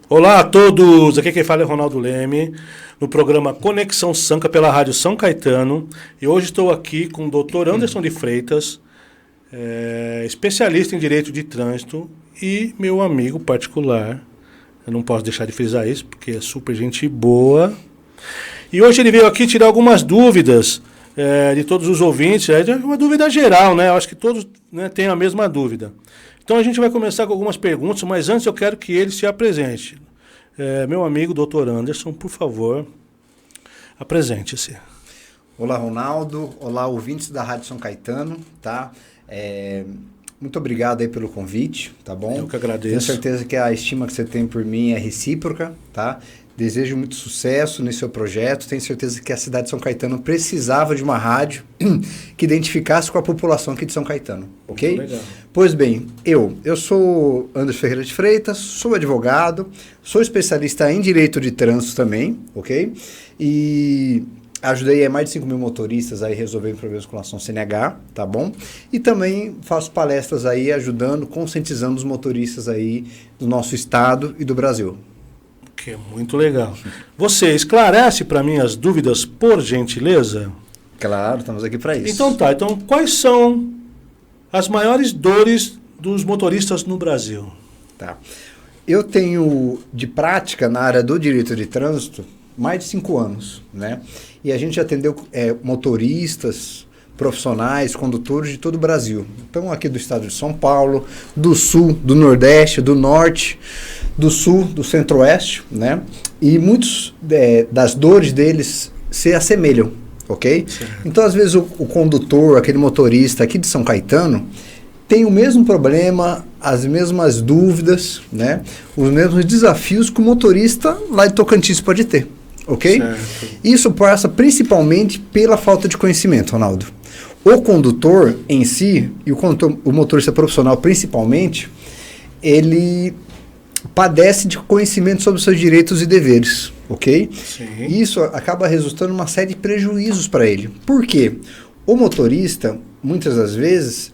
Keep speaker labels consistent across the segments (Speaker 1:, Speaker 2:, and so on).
Speaker 1: Olá a todos, aqui quem fala é Ronaldo Leme, no programa Conexão Samca pela Rádio São Caetano. E hoje estou aqui com o Dr. Anderson de Freitas, especialista em Direito de Trânsito e meu amigo particular. Eu não posso deixar de frisar isso, porque é super gente boa. E hoje ele veio aqui tirar algumas dúvidas de todos os ouvintes, uma dúvida geral, né? Eu acho que todos, né, têm a mesma dúvida. Então a gente vai começar com algumas perguntas, mas antes eu quero que ele se apresente. Meu amigo Dr. Anderson, por favor, apresente-se.
Speaker 2: Olá, Ronaldo. Olá, ouvintes da Rádio São Caetano, tá? Muito obrigado aí pelo convite, tá bom?
Speaker 1: Eu que agradeço.
Speaker 2: Tenho certeza que a estima que você tem por mim é recíproca, tá? Desejo muito sucesso nesse seu projeto. Tenho certeza que a cidade de São Caetano precisava de uma rádio que identificasse com a população aqui de São Caetano, ok?
Speaker 1: Legal.
Speaker 2: Pois bem, eu sou Anderson Ferreira de Freitas, sou advogado, sou especialista em direito de trânsito também, ok? E ajudei mais de 5 mil motoristas aí resolverem problemas com relação ao CNH, tá bom? E também faço palestras aí ajudando, conscientizando os motoristas aí do nosso estado e do Brasil.
Speaker 1: Que é muito legal. Você esclarece para mim as dúvidas, por gentileza?
Speaker 2: Claro, estamos aqui para isso.
Speaker 1: Então tá, quais são as maiores dores dos motoristas no Brasil?
Speaker 2: Tá. Eu tenho de prática na área do direito de trânsito mais de 5 anos, né? E a gente atendeu motoristas, profissionais, condutores de todo o Brasil. Então, aqui do estado de São Paulo, do sul, do nordeste, do norte, do sul, do centro-oeste, né? E muitos das dores deles se assemelham, ok?
Speaker 1: Certo.
Speaker 2: Então, às vezes, o condutor, aquele motorista aqui de São Caetano, tem o mesmo problema, as mesmas dúvidas, né? Os mesmos desafios que o motorista lá de Tocantins pode ter, ok?
Speaker 1: Certo.
Speaker 2: Isso passa principalmente pela falta de conhecimento, Ronaldo. O condutor em si, e o motorista profissional principalmente, ele padece de conhecimento sobre os seus direitos e deveres, ok?
Speaker 1: Sim.
Speaker 2: Isso acaba resultando em uma série de prejuízos para ele. Por quê? O motorista, muitas das vezes,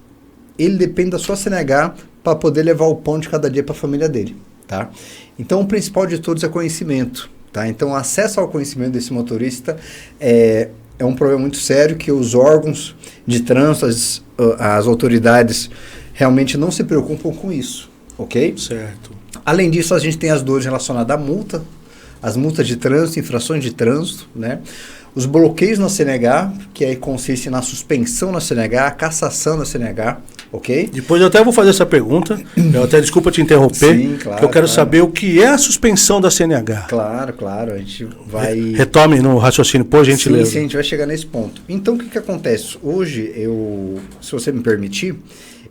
Speaker 2: ele depende da sua CNH para poder levar o pão de cada dia para a família dele, tá? Então, o principal de todos é conhecimento, tá? Então, o acesso ao conhecimento desse motorista é um problema muito sério que os órgãos de trânsito, as autoridades realmente não se preocupam com isso, ok?
Speaker 1: Certo.
Speaker 2: Além disso, a gente tem as dores relacionadas à multa, as multas de trânsito, infrações de trânsito, né? Os bloqueios na CNH, que aí consiste na suspensão na CNH, a cassação na CNH, ok?
Speaker 1: Depois eu até vou fazer essa pergunta, eu até desculpa te interromper,
Speaker 2: Sim, claro,
Speaker 1: que eu quero
Speaker 2: claro.
Speaker 1: saber o que é a suspensão da CNH.
Speaker 2: Claro, a gente vai...
Speaker 1: Retome no raciocínio, por gentileza.
Speaker 2: Sim, a gente vai chegar nesse ponto. Então, o que acontece? Hoje, se você me permitir,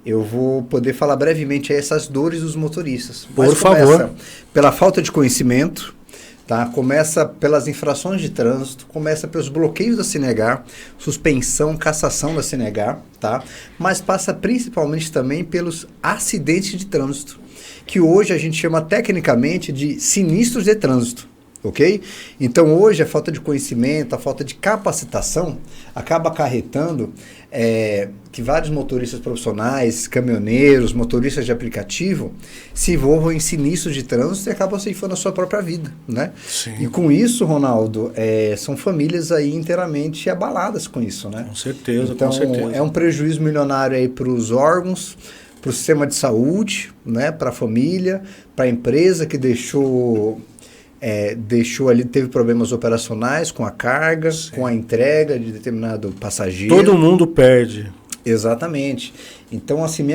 Speaker 2: eu vou poder falar brevemente aí essas dores dos motoristas.
Speaker 1: Por favor.
Speaker 2: Começa pela falta de conhecimento, tá? Começa pelas infrações de trânsito, começa pelos bloqueios da CNH, suspensão, cassação da CNH, tá? Mas passa principalmente também pelos acidentes de trânsito, que hoje a gente chama tecnicamente de sinistros de trânsito, ok? Então hoje a falta de conhecimento, a falta de capacitação acaba acarretando que vários motoristas profissionais, caminhoneiros, motoristas de aplicativo se envolvam em sinistros de trânsito e acabam ceifando a sua própria vida, né?
Speaker 1: Sim.
Speaker 2: E com isso, Ronaldo, são famílias aí inteiramente abaladas com isso, né?
Speaker 1: Com certeza,
Speaker 2: então,
Speaker 1: com certeza.
Speaker 2: É um prejuízo milionário aí para os órgãos, para o sistema de saúde, né? Para a família, para a empresa que deixou ali, teve problemas operacionais com a carga,
Speaker 1: Sim.
Speaker 2: com a entrega de determinado passageiro.
Speaker 1: Todo mundo perde.
Speaker 2: Exatamente. Então, assim,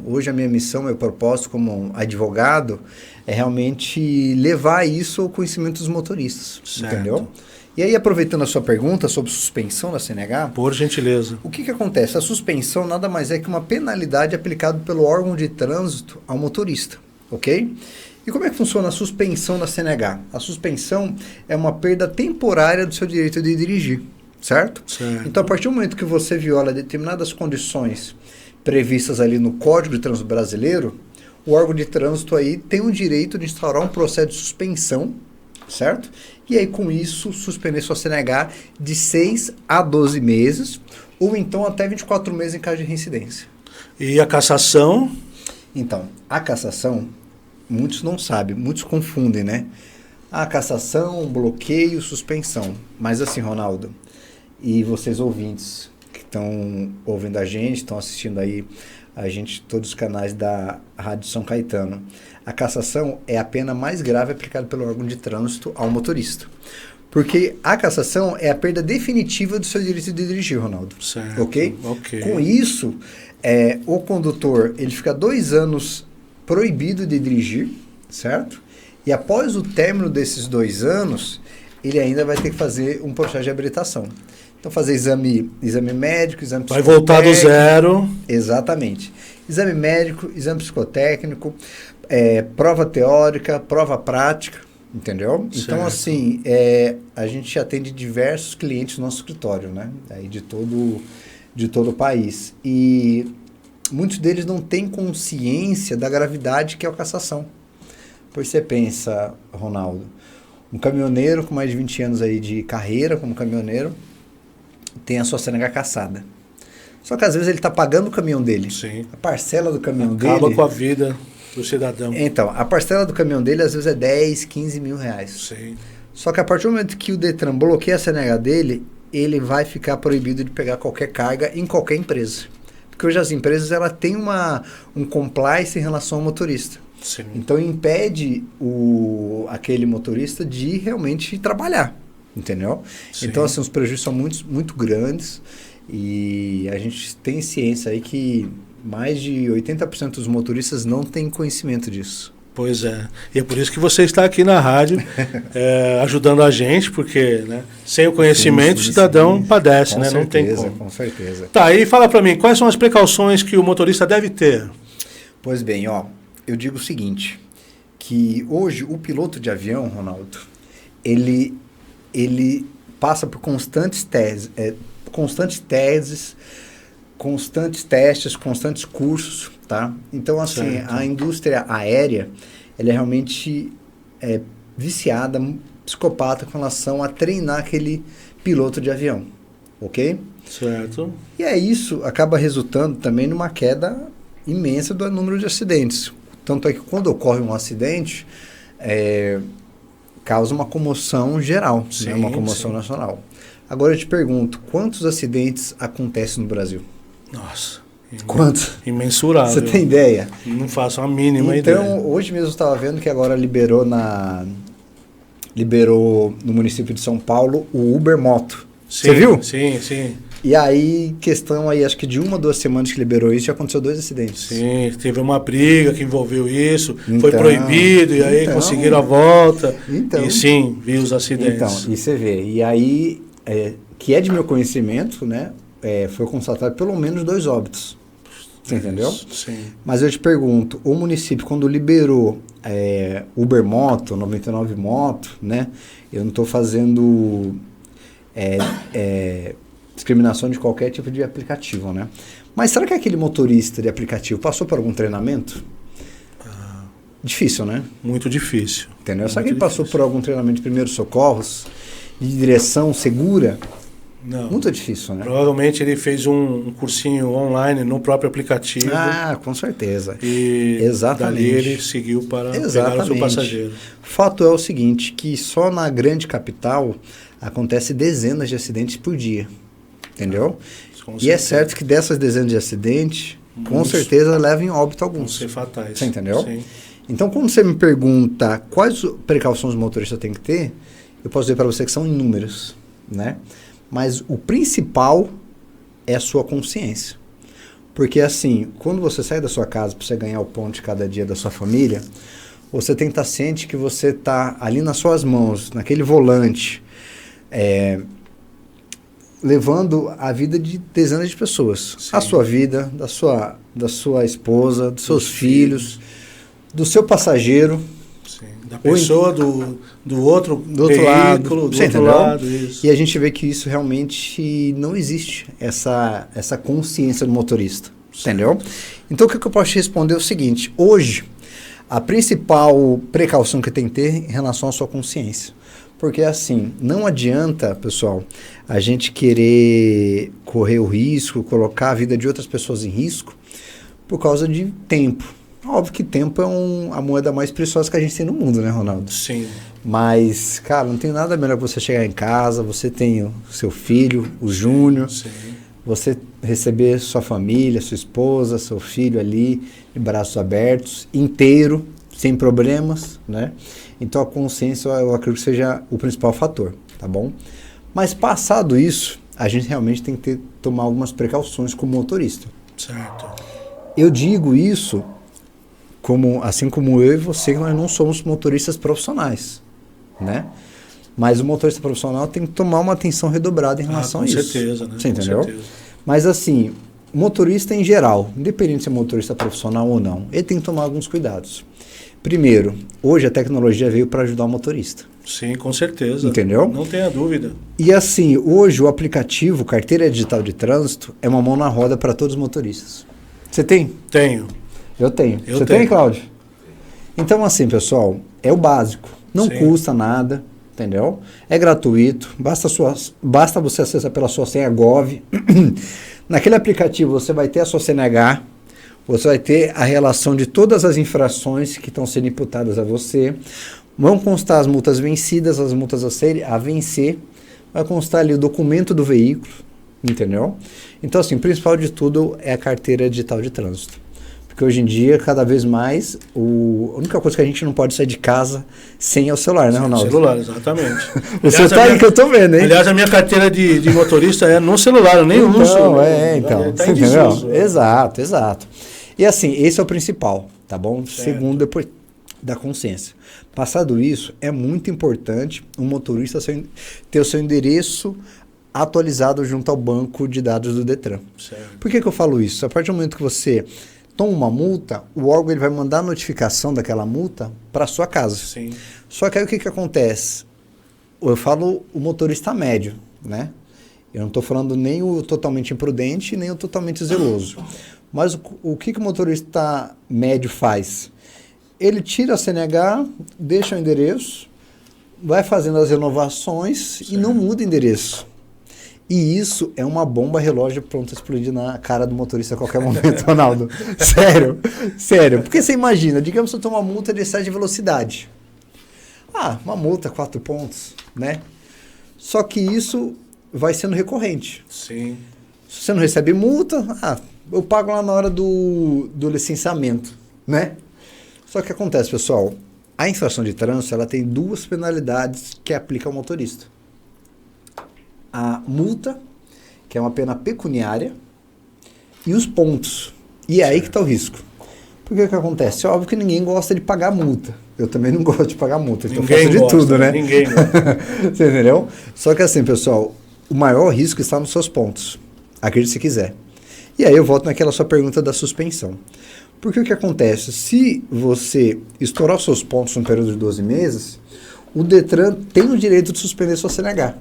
Speaker 2: hoje a minha missão, meu propósito como advogado é realmente levar isso ao conhecimento dos motoristas,
Speaker 1: Certo.
Speaker 2: entendeu? E aí, aproveitando a sua pergunta sobre suspensão da CNH,
Speaker 1: Por gentileza.
Speaker 2: o que acontece? A suspensão nada mais é que uma penalidade aplicada pelo órgão de trânsito ao motorista, ok? E como é que funciona a suspensão da CNH? A suspensão é uma perda temporária do seu direito de dirigir, certo?
Speaker 1: Certo.
Speaker 2: Então, a partir do momento que você viola determinadas condições previstas ali no Código de Trânsito Brasileiro, o órgão de trânsito aí tem o direito de instaurar um processo de suspensão, certo? E aí, com isso, suspender sua CNH de 6 a 12 meses, ou então até 24 meses em caso de reincidência.
Speaker 1: E a cassação?
Speaker 2: Então, a cassação muitos não sabem, muitos confundem, né? A cassação, bloqueio, suspensão. Mas assim, Ronaldo, e vocês ouvintes que estão ouvindo a gente, estão assistindo aí a gente, todos os canais da Rádio São Caetano, a cassação é a pena mais grave aplicada pelo órgão de trânsito ao motorista. Porque a cassação é a perda definitiva do seu direito de dirigir, Ronaldo.
Speaker 1: Certo.
Speaker 2: Ok?
Speaker 1: Ok.
Speaker 2: Com isso, o condutor ele fica 2 anos proibido de dirigir, certo? E após o término desses 2 anos, ele ainda vai ter que fazer um processo de habilitação. Então, fazer exame médico, exame
Speaker 1: Vai voltar do zero.
Speaker 2: Exatamente. Exame médico, exame psicotécnico, prova teórica, prova prática, entendeu?
Speaker 1: Certo.
Speaker 2: Então, assim, a gente atende diversos clientes no nosso escritório, né? Aí de todo o país. E muitos deles não têm consciência da gravidade que é a cassação. Pois você pensa, Ronaldo, um caminhoneiro com mais de 20 anos aí de carreira como caminhoneiro tem a sua CNH cassada. Só que às vezes ele está pagando o caminhão dele.
Speaker 1: Sim.
Speaker 2: A parcela do caminhão dele...
Speaker 1: Acaba com a vida do cidadão.
Speaker 2: Então, a parcela do caminhão dele às vezes é 10, 15 mil reais.
Speaker 1: Sim.
Speaker 2: Só que a partir do momento que o Detran bloqueia a CNH dele, ele vai ficar proibido de pegar qualquer carga em qualquer empresa. Porque hoje as empresas ela têm um compliance em relação ao motorista.
Speaker 1: Sim.
Speaker 2: Então impede aquele motorista de realmente trabalhar, entendeu?
Speaker 1: Sim.
Speaker 2: Então assim, os prejuízos são muito, muito grandes e a gente tem ciência aí que mais de 80% dos motoristas não têm conhecimento disso.
Speaker 1: Pois é. E é por isso que você está aqui na rádio ajudando a gente, porque né, sem o conhecimento o cidadão padece, né? Não tem como.
Speaker 2: Com certeza.
Speaker 1: Tá, e fala para mim, quais são as precauções que o motorista deve ter?
Speaker 2: Pois bem, eu digo o seguinte, que hoje o piloto de avião, Ronaldo, ele passa por constantes testes, constantes cursos, tá? Então, assim,
Speaker 1: certo.
Speaker 2: A indústria aérea, ela é realmente viciada, psicopata com relação a treinar aquele piloto de avião, ok?
Speaker 1: Certo.
Speaker 2: E isso acaba resultando também numa queda imensa do número de acidentes. Tanto é que quando ocorre um acidente, causa uma comoção geral,
Speaker 1: sim,
Speaker 2: né? Uma comoção nacional. Agora eu te pergunto, quantos acidentes acontecem no Brasil?
Speaker 1: Nossa.
Speaker 2: Quantos?
Speaker 1: Imensurável.
Speaker 2: Você tem ideia?
Speaker 1: Não faço a mínima ideia.
Speaker 2: Então, hoje mesmo eu estava vendo que agora liberou no município de São Paulo o Uber Moto.
Speaker 1: Sim,
Speaker 2: você viu?
Speaker 1: Sim, sim.
Speaker 2: E aí, questão aí, acho que de 1 a 2 semanas que liberou isso, já aconteceu 2 acidentes.
Speaker 1: Sim, teve uma briga que envolveu isso,
Speaker 2: Então,
Speaker 1: foi proibido, e aí conseguiram a volta. E sim, vi os acidentes.
Speaker 2: Então, e você vê. E aí, que é de meu conhecimento, né, foi constatado pelo menos 2 óbitos. Você entendeu?
Speaker 1: Sim.
Speaker 2: Mas eu te pergunto, o município, quando liberou Uber Moto, 99 Moto, né, eu não estou fazendo... discriminação de qualquer tipo de aplicativo, né? Mas será que aquele motorista de aplicativo passou por algum treinamento? Difícil, né?
Speaker 1: Muito difícil.
Speaker 2: Entendeu? Será que ele passou por algum treinamento de primeiros socorros, de direção segura?
Speaker 1: Não.
Speaker 2: Muito difícil, né?
Speaker 1: Provavelmente ele fez um cursinho online no próprio aplicativo.
Speaker 2: Ah, com certeza.
Speaker 1: E
Speaker 2: Exatamente.
Speaker 1: dali ele seguiu para pegar o seu passageiro.
Speaker 2: Fato é o seguinte, que só na grande capital acontece dezenas de acidentes por dia. Entendeu? E é certo que dessas dezenas de acidentes, com certeza levam em óbito alguns.
Speaker 1: Vão ser fatais.
Speaker 2: Você entendeu?
Speaker 1: Sim.
Speaker 2: Então, quando você me pergunta quais precauções o motorista tem que ter, eu posso dizer para você que são inúmeras, né? Mas o principal é a sua consciência. Porque assim, quando você sai da sua casa para você ganhar o pão de cada dia da sua família, você tem que estar ciente que você está ali nas suas mãos, naquele volante, levando a vida de dezenas de pessoas. Sim. A sua vida, da sua esposa, dos seus filhos, do seu passageiro.
Speaker 1: Sim. Da pessoa, do outro veículo, do outro lado. Isso.
Speaker 2: E a gente vê que isso realmente não existe, essa consciência do motorista. Certo. Entendeu? Então o que eu posso te responder é o seguinte, hoje, a principal precaução que tem que ter em relação à sua consciência. Porque assim, não adianta, pessoal, a gente querer correr o risco, colocar a vida de outras pessoas em risco por causa de tempo. Óbvio que tempo é a moeda mais preciosa que a gente tem no mundo, né, Ronaldo?
Speaker 1: Sim.
Speaker 2: Mas, cara, não tem nada melhor que você chegar em casa, você tem o seu filho, o Júnior,
Speaker 1: Sim.
Speaker 2: você receber sua família, sua esposa, seu filho ali, de braços abertos, inteiro, sem problemas, né? Então a consciência eu acredito que seja o principal fator, tá bom? Mas passado isso, a gente realmente tem que tomar algumas precauções como motorista.
Speaker 1: Certo.
Speaker 2: Eu digo isso assim como eu e você, que nós não somos motoristas profissionais, né? Mas o motorista profissional tem que tomar uma atenção redobrada em relação a isso.
Speaker 1: Com certeza, né?
Speaker 2: Você entendeu?
Speaker 1: Com certeza.
Speaker 2: Mas assim, motorista em geral, independente de ser motorista profissional ou não, ele tem que tomar alguns cuidados. Primeiro, hoje a tecnologia veio para ajudar o motorista.
Speaker 1: Sim, com certeza.
Speaker 2: Entendeu?
Speaker 1: Não tenha dúvida.
Speaker 2: E assim, hoje o aplicativo Carteira Digital de Trânsito é uma mão na roda para todos os motoristas. Você tem?
Speaker 1: Tenho.
Speaker 2: Eu tenho.
Speaker 1: Eu
Speaker 2: Você
Speaker 1: tenho.
Speaker 2: tem, Cláudio? Então assim, pessoal, é o básico. Não
Speaker 1: Sim.
Speaker 2: custa nada, entendeu? É gratuito. Basta você acessar pela sua senha Gov. Naquele aplicativo você vai ter a sua CNH, você vai ter a relação de todas as infrações que estão sendo imputadas a você. Vão constar as multas vencidas, as multas a vencer. Vai constar ali o documento do veículo, entendeu? Então, assim, o principal de tudo é a carteira digital de trânsito. Porque hoje em dia, cada vez mais, a única coisa que a gente não pode sair de casa sem é o celular, né, Ronaldo?
Speaker 1: Celular, exatamente.
Speaker 2: Você
Speaker 1: Aliás,
Speaker 2: tá aí que eu tô vendo, hein?
Speaker 1: Aliás, a minha carteira de motorista é no celular, eu nem uso.
Speaker 2: Então,
Speaker 1: Tá
Speaker 2: você
Speaker 1: em
Speaker 2: entendeu?
Speaker 1: desuso.
Speaker 2: Exato, exato. E assim, esse é o principal, tá bom?
Speaker 1: Certo.
Speaker 2: Segundo, depois da consciência. Passado isso, é muito importante o motorista ter o seu endereço atualizado junto ao banco de dados do Detran.
Speaker 1: Certo.
Speaker 2: Por que eu falo isso? A partir do momento que você toma uma multa, o órgão ele vai mandar a notificação daquela multa para sua casa.
Speaker 1: Sim.
Speaker 2: Só que aí o que acontece? Eu falo o motorista médio, né? Eu não estou falando nem o totalmente imprudente, nem o totalmente zeloso. Mas o que o motorista médio faz? Ele tira a CNH, deixa o endereço, vai fazendo as renovações e não muda o endereço. E isso é uma bomba relógio pronta a explodir na cara do motorista a qualquer momento, Ronaldo. Sério, sério. Porque você imagina, digamos que eu tomo uma multa de excesso de velocidade. Uma multa, 4 pontos, né? Só que isso vai sendo recorrente.
Speaker 1: Sim.
Speaker 2: Se você não recebe multa, eu pago lá na hora do licenciamento, né? Só que acontece, pessoal, a infração de trânsito, ela tem 2 penalidades que aplica ao motorista. A multa, que é uma pena pecuniária, e os pontos. E é aí que está o risco. Porque o que acontece? É óbvio que ninguém gosta de pagar multa. Eu também não gosto de pagar multa. Então eu faço de tudo, né?
Speaker 1: Ninguém gosta.
Speaker 2: Você entendeu? Só que assim, pessoal, o maior risco está nos seus pontos. Acredite se quiser. E aí eu volto naquela sua pergunta da suspensão. Porque o que acontece? Se você estourar os seus pontos num período de 12 meses, o Detran tem o direito de suspender sua CNH.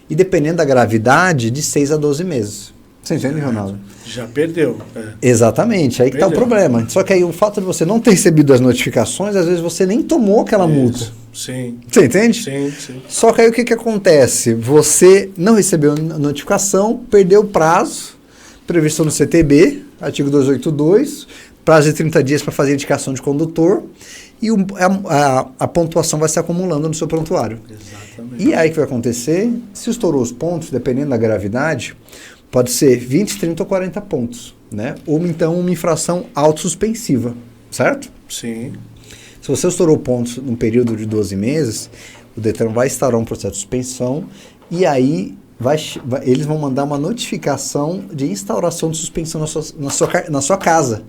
Speaker 2: E dependendo da gravidade, de 6 a 12 meses. Você entende, Ronaldo?
Speaker 1: Já perdeu.
Speaker 2: Exatamente, aí que está o problema. Só que aí o fato de você não ter recebido as notificações, às vezes você nem tomou aquela multa.
Speaker 1: Sim.
Speaker 2: Você entende?
Speaker 1: Sim, sim.
Speaker 2: Só que aí o que acontece? Você não recebeu a notificação, perdeu o prazo previsto no CTB, artigo 282, prazo de 30 dias para fazer indicação de condutor, e a pontuação vai se acumulando no seu prontuário.
Speaker 1: Exatamente.
Speaker 2: E aí o que vai acontecer? Se estourou os pontos, dependendo da gravidade, pode ser 20, 30 ou 40 pontos, né? Ou então uma infração autossuspensiva, certo?
Speaker 1: Sim.
Speaker 2: Se você estourou pontos num período de 12 meses, o Detran vai instaurar um processo de suspensão e aí eles vão mandar uma notificação de instauração de suspensão na sua casa.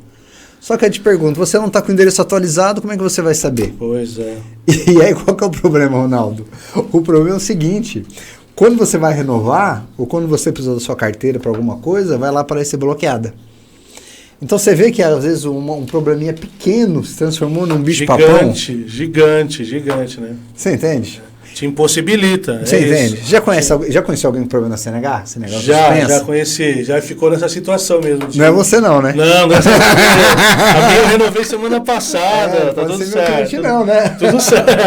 Speaker 2: Só que eu te pergunto, você não está com o endereço atualizado, como é que você vai saber?
Speaker 1: Pois é.
Speaker 2: E aí qual que é o problema, Ronaldo? O problema é o seguinte, quando você vai renovar, ou quando você precisa da sua carteira para alguma coisa, vai lá para ser bloqueada. Então você vê que às vezes um probleminha pequeno se transformou num bicho-papão.
Speaker 1: Gigante, né?
Speaker 2: Você entende?
Speaker 1: Te impossibilita.
Speaker 2: Você entende?
Speaker 1: Isso.
Speaker 2: Já conheceu alguém com problema na CNH?
Speaker 1: Já conheci. Já ficou nessa situação mesmo.
Speaker 2: Não é você não, né?
Speaker 1: Não é você. A minha eu renovei semana passada. Tá tudo certo.
Speaker 2: Não, né?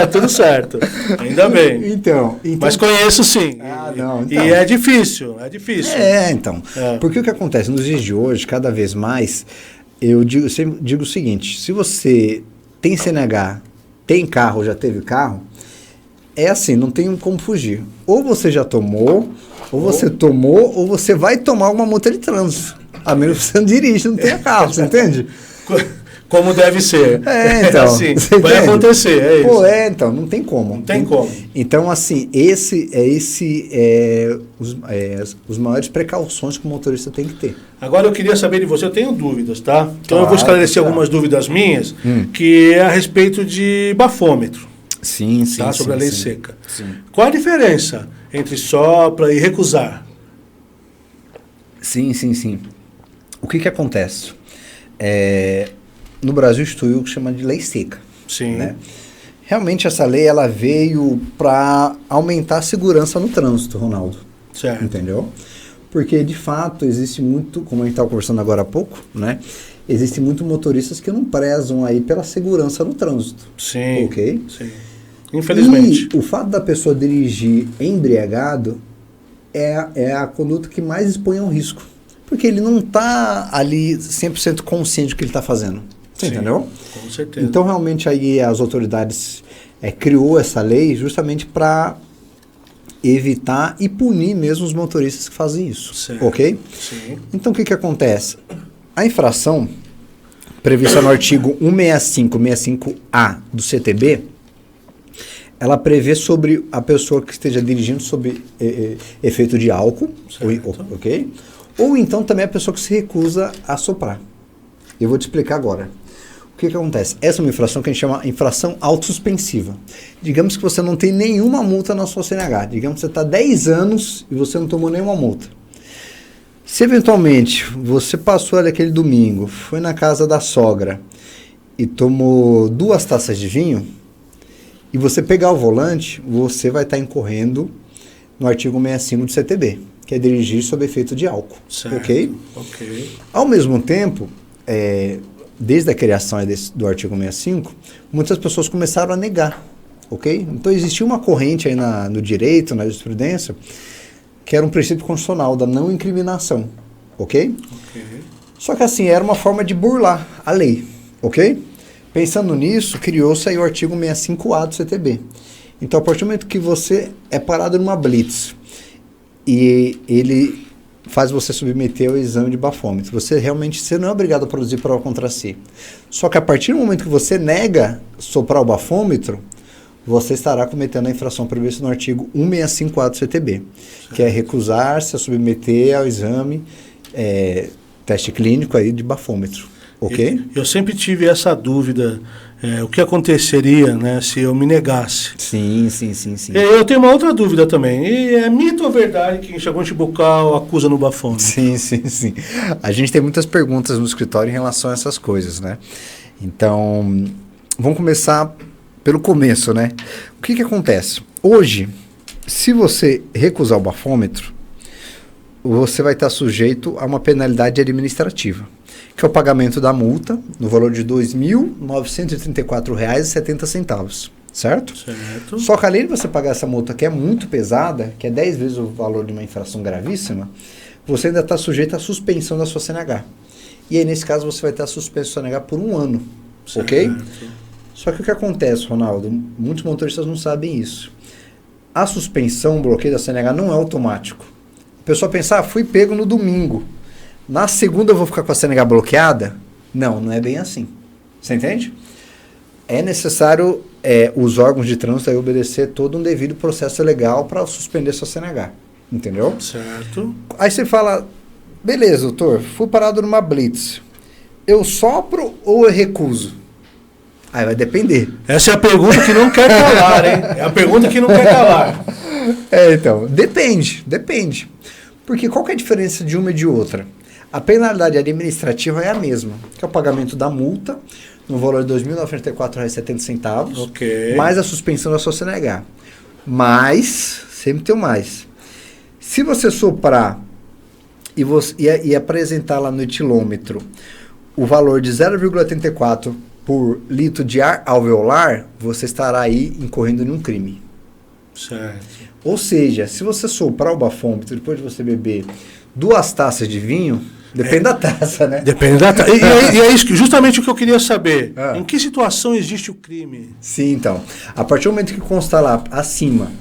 Speaker 1: Tudo certo. Ainda bem.
Speaker 2: Então,
Speaker 1: mas conheço sim.
Speaker 2: Então.
Speaker 1: E é difícil.
Speaker 2: Então. Porque o que acontece? Nos dias de hoje, cada vez mais, eu sempre digo o seguinte, se você tem CNH, tem carro, já teve carro, é assim, não tem como fugir. Ou você já tomou, ou você tomou, ou você vai tomar uma multa de trânsito. A menos que você não dirige, não tenha carro, você entende?
Speaker 1: Como deve ser.
Speaker 2: Então.
Speaker 1: Assim, vai acontecer, é isso.
Speaker 2: Pô, então, não tem como.
Speaker 1: Não tem como.
Speaker 2: Então, assim, os maiores precauções que o motorista tem que ter.
Speaker 1: Agora eu queria saber de você, eu tenho dúvidas, tá? Então eu vou
Speaker 2: Claro,
Speaker 1: esclarecer
Speaker 2: claro.
Speaker 1: algumas dúvidas minhas, que é a respeito de bafômetro,
Speaker 2: Sim,
Speaker 1: tá? Sobre a lei seca.
Speaker 2: Sim.
Speaker 1: Qual a diferença entre sopra e recusar?
Speaker 2: Sim. O que acontece? No Brasil instituiu o que chama de lei seca.
Speaker 1: Sim.
Speaker 2: Né? Realmente essa lei ela veio para aumentar a segurança no trânsito, Ronaldo.
Speaker 1: Certo.
Speaker 2: Entendeu? Porque de fato existe muito, como a gente estava conversando agora há pouco, né? Existem muitos motoristas que não prezam aí pela segurança no trânsito.
Speaker 1: Sim.
Speaker 2: Ok?
Speaker 1: Sim. Infelizmente.
Speaker 2: E o fato da pessoa dirigir embriagado é a conduta que mais expõe ao risco. Porque ele não está ali 100% consciente do que ele está fazendo. Você
Speaker 1: Sim,
Speaker 2: entendeu?
Speaker 1: com certeza.
Speaker 2: Então, realmente, aí as autoridades criou essa lei justamente para evitar e punir mesmo os motoristas que fazem isso.
Speaker 1: Certo.
Speaker 2: Ok?
Speaker 1: Sim.
Speaker 2: Então, o que acontece? A infração prevista no artigo 165, 65A do CTB, ela prevê sobre a pessoa que esteja dirigindo sob efeito de álcool, ok? Ou então também a pessoa que se recusa a soprar. Eu vou te explicar agora. O que acontece? Essa é uma infração que a gente chama infração autossuspensiva. Digamos que você não tem nenhuma multa na sua CNH. Digamos que você está 10 anos e você não tomou nenhuma multa. Se eventualmente você passou ali aquele domingo, foi na casa da sogra e tomou 2 taças de vinho, e você pegar o volante, você vai estar incorrendo no artigo 65 do CTB, que é dirigir sob efeito de álcool.
Speaker 1: Certo.
Speaker 2: Ok?
Speaker 1: Ok.
Speaker 2: Ao mesmo tempo, desde a criação do artigo 65, muitas pessoas começaram a negar. Ok? Então existia uma corrente aí no direito, na jurisprudência, que era um princípio constitucional da não incriminação. Ok?
Speaker 1: Ok.
Speaker 2: Só que assim, era uma forma de burlar a lei. Ok? Pensando nisso, criou-se aí o artigo 65A do CTB. Então, a partir do momento que você é parado numa blitz e ele faz você submeter ao exame de bafômetro, você não é obrigado a produzir prova contra si. Só que a partir do momento que você nega soprar o bafômetro, você estará cometendo a infração prevista no artigo 165A do CTB, que é recusar-se a submeter ao exame teste clínico aí de bafômetro. Ok?
Speaker 1: Eu sempre tive essa dúvida, o que aconteceria, né, se eu me negasse.
Speaker 2: Sim.
Speaker 1: Eu tenho uma outra dúvida também. E é mito ou verdade que enxaguante bucal acusa no bafômetro?
Speaker 2: Sim. A gente tem muitas perguntas no escritório em relação a essas coisas, né? Então, vamos começar pelo começo, né? O que acontece? Hoje, se você recusar o bafômetro, você vai estar sujeito a uma penalidade administrativa, que é o pagamento da multa no valor de R$ 2.934,70, certo?
Speaker 1: Certo.
Speaker 2: Só que além de você pagar essa multa, que é muito pesada, que é 10 vezes o valor de uma infração gravíssima, você ainda está sujeito à suspensão da sua CNH. E aí, nesse caso, você vai estar suspenso da CNH por 1 ano,
Speaker 1: Certo.
Speaker 2: ok? Só que o que acontece, Ronaldo? Muitos motoristas não sabem isso. A suspensão, o bloqueio da CNH não é automático. A pessoa pensa, fui pego no domingo. Na segunda eu vou ficar com a CNH bloqueada? Não é bem assim. Você entende? É necessário os órgãos de trânsito aí obedecer todo um devido processo legal para suspender sua CNH. Entendeu?
Speaker 1: Certo.
Speaker 2: Aí você fala, beleza, doutor, fui parado numa blitz. Eu sopro ou eu recuso? Aí vai depender.
Speaker 1: Essa é a pergunta que não quer calar, hein? É a pergunta que não quer calar.
Speaker 2: Então, depende. Porque qual que é a diferença de uma e de outra? A penalidade administrativa é a mesma, que é o pagamento da multa, no valor de R$ 2.934,70,
Speaker 1: Ok.
Speaker 2: mais a suspensão da sua CNH. Mas, sempre tem o mais. Se você soprar e apresentar lá no etilômetro o valor de 0,84 por litro de ar alveolar, você estará aí incorrendo em um crime.
Speaker 1: Certo.
Speaker 2: Ou seja, se você soprar o bafômetro depois de você beber 2 taças de vinho, Depende da taça, né?
Speaker 1: Depende da taça. E é isso, justamente o que eu queria saber. Em que situação existe o crime?
Speaker 2: Sim, então. A partir do momento que consta lá acima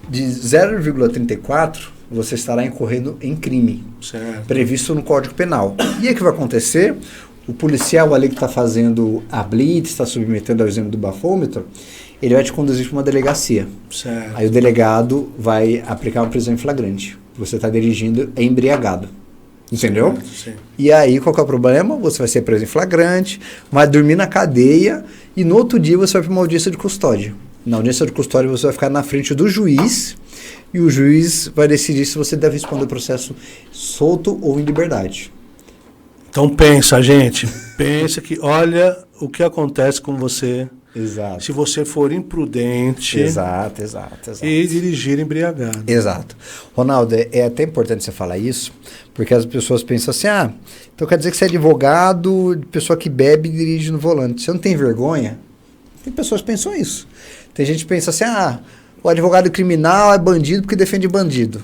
Speaker 2: de 0,34, você estará incorrendo em crime.
Speaker 1: Certo.
Speaker 2: Previsto no Código Penal. E aí o que vai acontecer? O policial ali que está fazendo a blitz, está submetendo ao exame do bafômetro, ele vai te conduzir para uma delegacia.
Speaker 1: Certo.
Speaker 2: Aí o delegado vai aplicar uma prisão em flagrante. Você está dirigindo embriagado. Entendeu?
Speaker 1: Certo, sim.
Speaker 2: E aí, qual que é o problema? Você vai ser preso em flagrante, vai dormir na cadeia e no outro dia você vai para uma audiência de custódia. Na audiência de custódia você vai ficar na frente do juiz e o juiz vai decidir se você deve responder o processo solto ou em liberdade.
Speaker 1: Então pensa, gente. Pensa que olha o que acontece com você
Speaker 2: Exato.
Speaker 1: se você for imprudente
Speaker 2: Exato.
Speaker 1: e dirigir embriagado.
Speaker 2: Exato. Ronaldo, é até importante você falar isso, porque as pessoas pensam assim, então quer dizer que você é advogado, pessoa que bebe e dirige no volante. Você não tem vergonha? Tem pessoas que pensam isso. Tem gente que pensa assim, o advogado criminal é bandido porque defende bandido.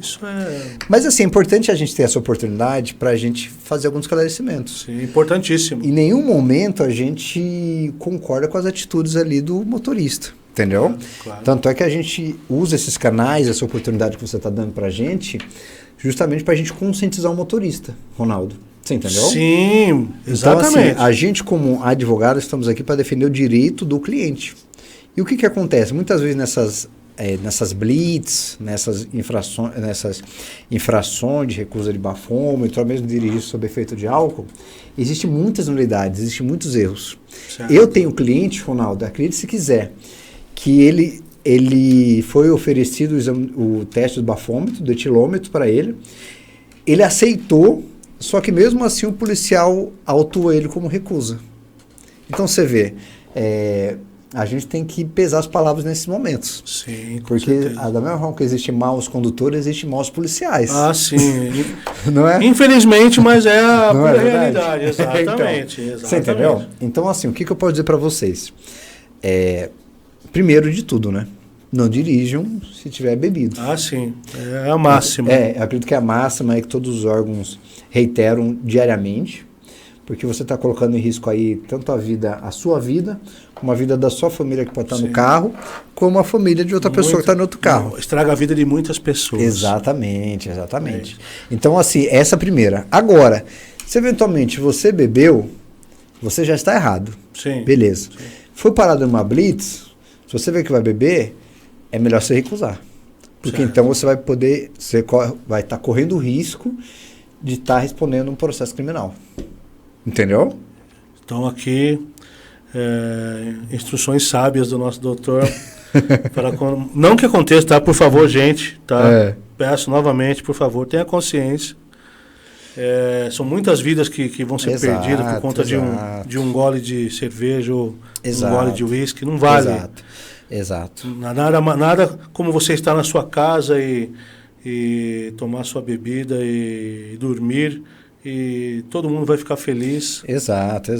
Speaker 1: Isso é...
Speaker 2: Mas assim, é importante a gente ter essa oportunidade para a gente fazer alguns esclarecimentos.
Speaker 1: Sim, importantíssimo.
Speaker 2: Em nenhum momento a gente concorda com as atitudes ali do motorista, entendeu?
Speaker 1: Claro.
Speaker 2: Tanto é que a gente usa esses canais, essa oportunidade que você está dando para a gente, justamente para a gente conscientizar o motorista, Ronaldo. Você entendeu?
Speaker 1: Sim, exatamente.
Speaker 2: Então, assim, a gente como advogado estamos aqui para defender o direito do cliente. E o que acontece? Muitas vezes nessas blitz, nessas infrações de recusa de bafômetro, ou mesmo dirigir sob efeito de álcool, existem muitas nulidades, existem muitos erros.
Speaker 1: Certo.
Speaker 2: Eu tenho cliente, Ronaldo, acredite se quiser, que ele foi oferecido o teste do bafômetro, do etilômetro para ele aceitou, só que mesmo assim o policial autuou ele como recusa. Então você vê, a gente tem que pesar as palavras nesses momentos.
Speaker 1: Sim, com
Speaker 2: porque
Speaker 1: certeza.
Speaker 2: da mesma forma que existem maus condutores, existem maus policiais.
Speaker 1: Sim.
Speaker 2: Não é?
Speaker 1: Infelizmente, mas é a
Speaker 2: Não
Speaker 1: pura
Speaker 2: é
Speaker 1: realidade. Exatamente.
Speaker 2: Então, você entendeu? Então, assim, o que eu posso dizer para vocês? Primeiro de tudo, né? Não dirijam se tiver bebido.
Speaker 1: Sim. É a máxima.
Speaker 2: Eu acredito que a máxima é que todos os órgãos reiteram diariamente, porque você está colocando em risco aí tanto a sua vida, como a vida da sua família que pode estar no carro, como a família de outra pessoa que está no outro carro.
Speaker 1: Estraga a vida de muitas pessoas.
Speaker 2: Exatamente. Então, assim, essa é a primeira. Agora, se eventualmente você bebeu, você já está errado.
Speaker 1: Sim.
Speaker 2: Beleza.
Speaker 1: Sim.
Speaker 2: Foi parado numa blitz, se você vê que vai beber, é melhor você recusar. Porque
Speaker 1: certo.
Speaker 2: Então você vai estar correndo o risco de estar respondendo um processo criminal. Entendeu?
Speaker 1: Então aqui, instruções sábias do nosso doutor. Não que aconteça, tá? Por favor, gente, tá? Peço novamente, por favor, tenha consciência. São muitas vidas que vão ser perdidas por conta de um gole de cerveja ou um gole de uísque. Não vale.
Speaker 2: Exato.
Speaker 1: Nada como você estar na sua casa e tomar sua bebida e dormir e todo mundo vai ficar feliz.
Speaker 2: Exato.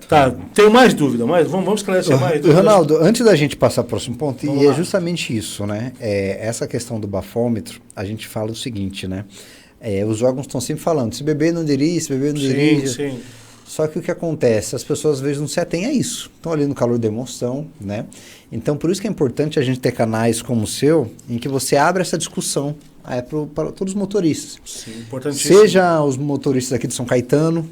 Speaker 1: Tá, tenho mais dúvida, mas vamos esclarecer mais dúvidas.
Speaker 2: Ronaldo, antes da gente passar para o próximo ponto, é justamente isso, né? Essa questão do bafômetro, a gente fala o seguinte, né? Os órgãos estão sempre falando, se beber não dirige, se beber não dirige.
Speaker 1: Sim.
Speaker 2: Só que o que acontece? As pessoas às vezes não se atêm a isso. Estão ali no calor da emoção, né? Então, por isso que é importante a gente ter canais como o seu, em que você abre essa discussão para todos os motoristas.
Speaker 1: Sim, importantíssimo.
Speaker 2: Seja os motoristas aqui de São Caetano,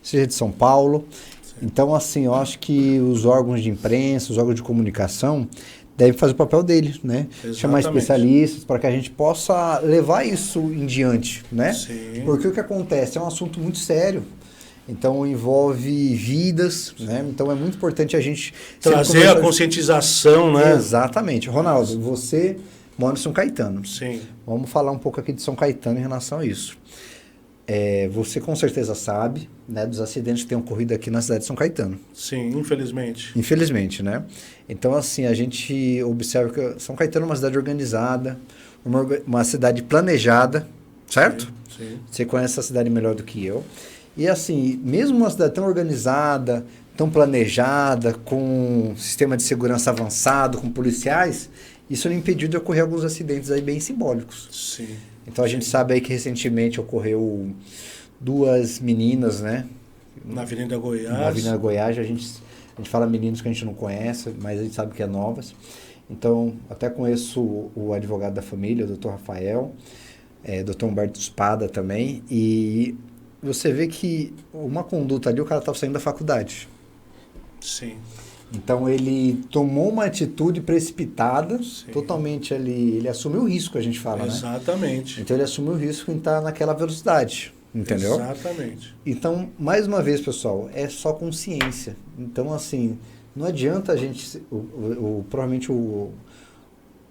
Speaker 2: seja de São Paulo. Sim. Então, assim, eu acho que os órgãos de imprensa, os órgãos de comunicação devem fazer o papel deles, né?
Speaker 1: Exatamente.
Speaker 2: Chamar especialistas para que a gente possa levar isso em diante, né?
Speaker 1: Sim.
Speaker 2: Porque o que acontece? É um assunto muito sério. Então envolve vidas, né? Então é muito importante a gente
Speaker 1: trazer a conscientização, né?
Speaker 2: Exatamente. Ronaldo, você mora em São Caetano.
Speaker 1: Sim.
Speaker 2: Vamos falar um pouco aqui de São Caetano em relação a isso. Você com certeza sabe, né, dos acidentes que têm ocorrido aqui na cidade de São Caetano.
Speaker 1: Sim, infelizmente.
Speaker 2: Infelizmente, né? Então, assim, a gente observa que São Caetano é uma cidade organizada, uma cidade planejada, certo?
Speaker 1: Sim.
Speaker 2: Você conhece a cidade melhor do que eu. E assim, mesmo uma cidade tão organizada, tão planejada, com um sistema de segurança avançado, com policiais, isso não impediu de ocorrer alguns acidentes aí bem simbólicos.
Speaker 1: Sim.
Speaker 2: Então a gente sabe aí que recentemente ocorreu duas meninas, né?
Speaker 1: Na Avenida Goiás.
Speaker 2: Na Avenida Goiás, a gente fala meninos que a gente não conhece, mas a gente sabe que é novas. Então, até conheço o advogado da família, o doutor Rafael, doutor Humberto Espada também, e você vê que uma conduta ali, o cara estava saindo da faculdade.
Speaker 1: Sim.
Speaker 2: Então, ele tomou uma atitude precipitada,
Speaker 1: Sim.
Speaker 2: totalmente ali, ele assumiu o risco, a gente fala, né?
Speaker 1: Exatamente.
Speaker 2: Então, ele assumiu o risco em estar naquela velocidade. Entendeu?
Speaker 1: Exatamente.
Speaker 2: Então, mais uma vez, pessoal, é só consciência. Então, assim, não adianta a gente... provavelmente o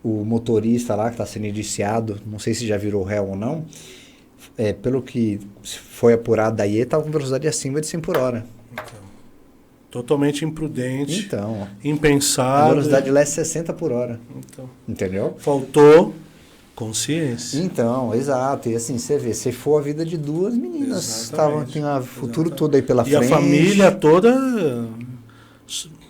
Speaker 2: motorista lá que está sendo indiciado, não sei se já virou réu ou não, pelo que foi apurado daí, ele estava com velocidade acima de 100 por hora.
Speaker 1: Então, totalmente imprudente,
Speaker 2: Então,
Speaker 1: impensado.
Speaker 2: a velocidade lá é 60 por hora.
Speaker 1: Então,
Speaker 2: entendeu?
Speaker 1: faltou consciência.
Speaker 2: Então, exato. E assim, você vê, se for a vida de duas meninas, tem o futuro todo aí pela frente.
Speaker 1: E a família toda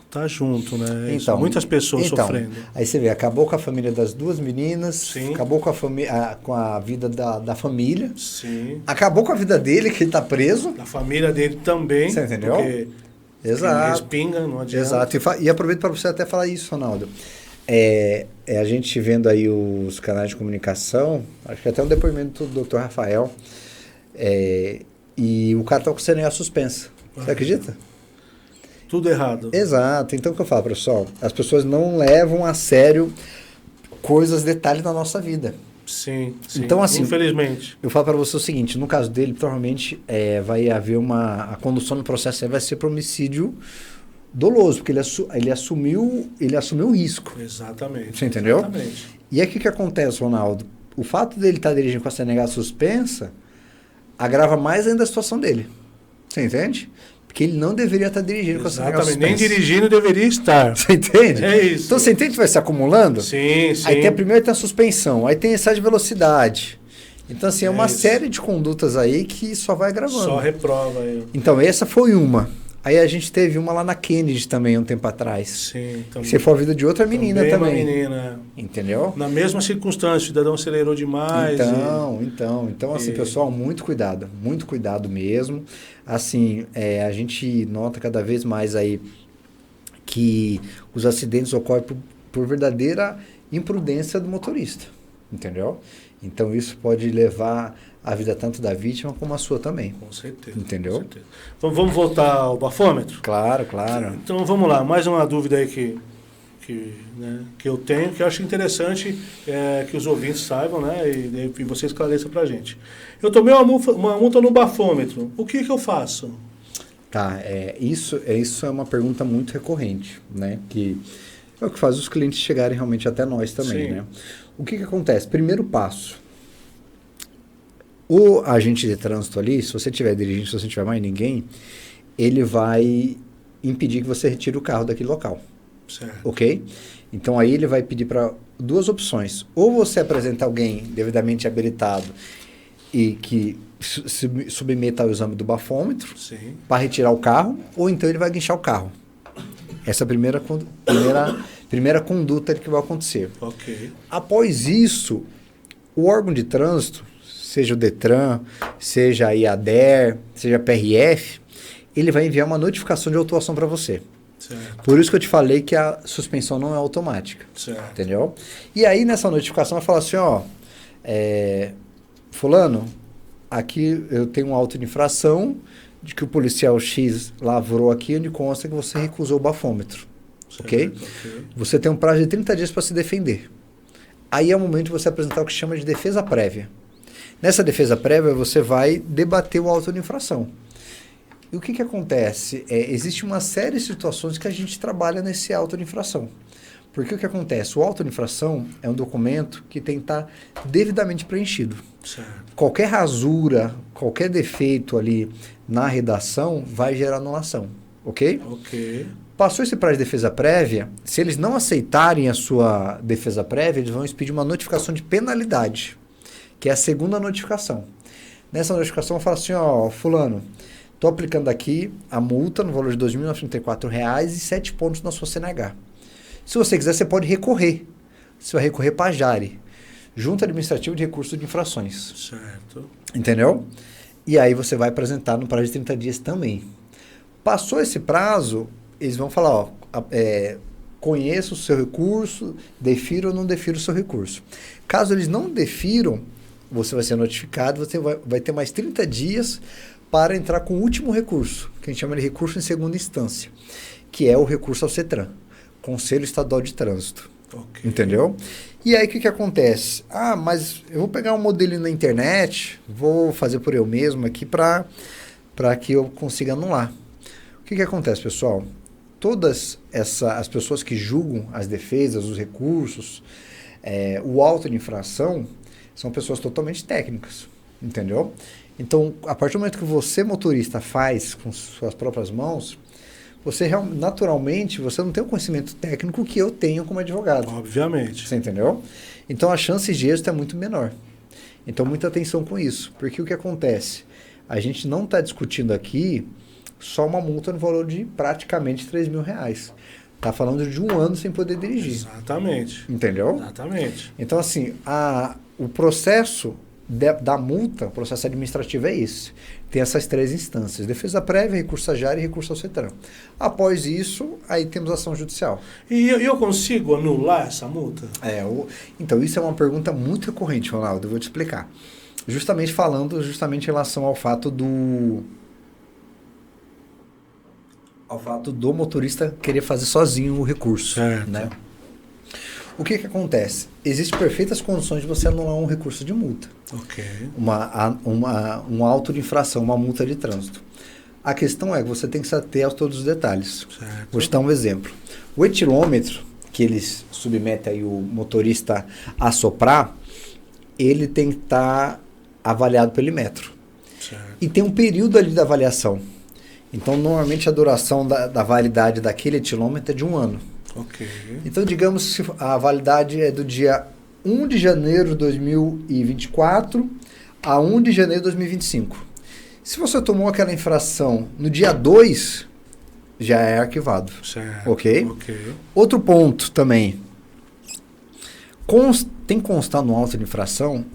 Speaker 1: tá junto, né?
Speaker 2: Então,
Speaker 1: muitas pessoas sofrendo.
Speaker 2: Aí você vê, acabou com a família das duas meninas,
Speaker 1: Sim.
Speaker 2: Acabou com a vida da família,
Speaker 1: Sim.
Speaker 2: Acabou com a vida dele, que ele tá preso.
Speaker 1: Da família dele também.
Speaker 2: Você entendeu?
Speaker 1: Porque
Speaker 2: exato.
Speaker 1: respinga, não adianta.
Speaker 2: Exato. E aproveito para você até falar isso, Ronaldo. A gente vendo aí os canais de comunicação, acho que até um depoimento do Dr. Rafael, e o cara tá com o CNA suspensa. Você acredita?
Speaker 1: Tudo errado.
Speaker 2: Exato. Então, o que eu falo, pessoal? As pessoas não levam a sério detalhes da nossa vida.
Speaker 1: Sim, sim.
Speaker 2: Então, assim,
Speaker 1: infelizmente.
Speaker 2: Eu falo para você o seguinte, no caso dele, provavelmente vai haver a condução do processo vai ser por homicídio doloso, porque ele assumiu o risco.
Speaker 1: Exatamente.
Speaker 2: Você entendeu?
Speaker 1: Exatamente.
Speaker 2: E aí o que acontece, Ronaldo? O fato dele estar dirigindo com a CNH suspensa agrava mais ainda a situação dele. Você entende? Porque ele não deveria estar dirigindo com a CNH suspensa.
Speaker 1: Nem dirigindo deveria estar.
Speaker 2: Você entende?
Speaker 1: É isso.
Speaker 2: Então você entende que vai se acumulando?
Speaker 1: Sim, sim.
Speaker 2: Aí primeiro tem a suspensão, aí tem excesso de velocidade. Então assim, é uma série de condutas aí que só vai agravando.
Speaker 1: Só reprova aí.
Speaker 2: Então essa foi uma. Aí a gente teve uma lá na Kennedy também, um tempo atrás.
Speaker 1: Sim.
Speaker 2: Também. Você foi a vida de outra menina também.
Speaker 1: Uma menina.
Speaker 2: Entendeu?
Speaker 1: Na mesma circunstância, o cidadão acelerou demais.
Speaker 2: Então assim, pessoal, muito cuidado mesmo. Assim, a gente nota cada vez mais aí que os acidentes ocorrem por verdadeira imprudência do motorista. Entendeu? Então isso pode levar a vida tanto da vítima como a sua também.
Speaker 1: Com certeza.
Speaker 2: Entendeu?
Speaker 1: Com certeza. Então vamos voltar ao bafômetro?
Speaker 2: Claro.
Speaker 1: Então vamos lá, mais uma dúvida aí que eu tenho, que eu acho interessante que os ouvintes saibam, né? E você esclareça pra gente. Eu tomei uma multa no bafômetro. O que eu faço?
Speaker 2: Tá, isso é uma pergunta muito recorrente, né? Que é o que faz os clientes chegarem realmente até nós também,
Speaker 1: Sim.
Speaker 2: né? O que acontece? Primeiro passo. O agente de trânsito ali, se você estiver dirigindo, se você não tiver mais ninguém, ele vai impedir que você retire o carro daquele local.
Speaker 1: Certo.
Speaker 2: Ok? Então aí ele vai pedir para duas opções. Ou você apresenta alguém devidamente habilitado e que se submeta ao exame do bafômetro para retirar o carro, ou então ele vai guinchar o carro. Essa é a primeira conduta que vai acontecer.
Speaker 1: Ok.
Speaker 2: Após isso, o órgão de trânsito, seja o Detran, seja a IADER, seja a PRF, ele vai enviar uma notificação de autuação para você.
Speaker 1: Certo.
Speaker 2: Por isso que eu te falei que a suspensão não é automática.
Speaker 1: Certo.
Speaker 2: Entendeu? E aí nessa notificação vai falar assim, fulano, aqui eu tenho um auto de infração de que o policial X lavrou aqui onde consta que você recusou o bafômetro.
Speaker 1: Certo,
Speaker 2: ok? Você tem um prazo de 30 dias para se defender. Aí é o momento de você apresentar o que chama de defesa prévia. Nessa defesa prévia, você vai debater o auto de infração. E o que acontece? Existe uma série de situações que a gente trabalha nesse auto de infração. Porque o que acontece? O auto de infração é um documento que tem que estar devidamente preenchido.
Speaker 1: Certo.
Speaker 2: Qualquer rasura, qualquer defeito ali na redação vai gerar anulação. Ok?
Speaker 1: Ok.
Speaker 2: Passou esse prazo de defesa prévia, se eles não aceitarem a sua defesa prévia, eles vão expedir uma notificação de penalidade, que é a segunda notificação. Nessa notificação, fala assim, fulano, estou aplicando aqui a multa no valor de R$ 2.934 e 7 pontos na sua CNH. Se você quiser, você pode recorrer. Você vai recorrer para a JARE, Junta Administrativa de Recursos de Infrações.
Speaker 1: Certo.
Speaker 2: Entendeu? E aí você vai apresentar no prazo de 30 dias também. Passou esse prazo, eles vão falar, ó, conheça o seu recurso, defira ou não defira o seu recurso. Caso eles não defiram, você vai ser notificado, você vai ter mais 30 dias para entrar com o último recurso, que a gente chama de recurso em segunda instância, que é o recurso ao CETRAN, Conselho Estadual de Trânsito.
Speaker 1: Okay.
Speaker 2: Entendeu? E aí o que acontece? Ah, mas eu vou pegar um modelinho na internet, vou fazer por eu mesmo aqui para que eu consiga anular. O que acontece, pessoal? Todas as pessoas que julgam as defesas, os recursos, o auto de infração, são pessoas totalmente técnicas, entendeu? Então, a partir do momento que você, motorista, faz com suas próprias mãos, você naturalmente, você não tem o conhecimento técnico que eu tenho como advogado.
Speaker 1: Obviamente.
Speaker 2: Você entendeu? Então, a chance de êxito é muito menor. Então, muita atenção com isso. Porque o que acontece? A gente não está discutindo aqui só uma multa no valor de praticamente R$3.000. Está falando de 1 ano sem poder dirigir.
Speaker 1: Exatamente.
Speaker 2: Entendeu?
Speaker 1: Exatamente.
Speaker 2: Então, assim, o processo da multa, o processo administrativo é esse. Tem essas 3 instâncias: defesa prévia, recurso agiar e recurso ao CETRAN. Após isso, aí temos ação judicial.
Speaker 1: E eu consigo anular essa multa?
Speaker 2: Então, isso é uma pergunta muito recorrente, Ronaldo. Eu vou te explicar. Justamente em relação ao fato do motorista querer fazer sozinho o recurso.
Speaker 1: Certo.
Speaker 2: Né? O que acontece? Existem perfeitas condições de você anular um recurso de multa.
Speaker 1: Ok.
Speaker 2: Um auto de infração, uma multa de trânsito. A questão é que você tem que se ater a todos os detalhes.
Speaker 1: Certo.
Speaker 2: Vou te dar um exemplo. O etilômetro, que eles submetem aí o motorista a soprar, ele tem que estar avaliado pelo Inmetro.
Speaker 1: Certo.
Speaker 2: E tem um período ali da avaliação. Então, normalmente, a duração da validade daquele etilômetro é de 1 ano.
Speaker 1: Ok.
Speaker 2: Então, digamos que a validade é do dia 1 de janeiro de 2024 a 1 de janeiro de 2025. Se você tomou aquela infração no dia 2, já é arquivado.
Speaker 1: Certo.
Speaker 2: Ok?
Speaker 1: Ok.
Speaker 2: Outro ponto também. Tem que constar no auto de infração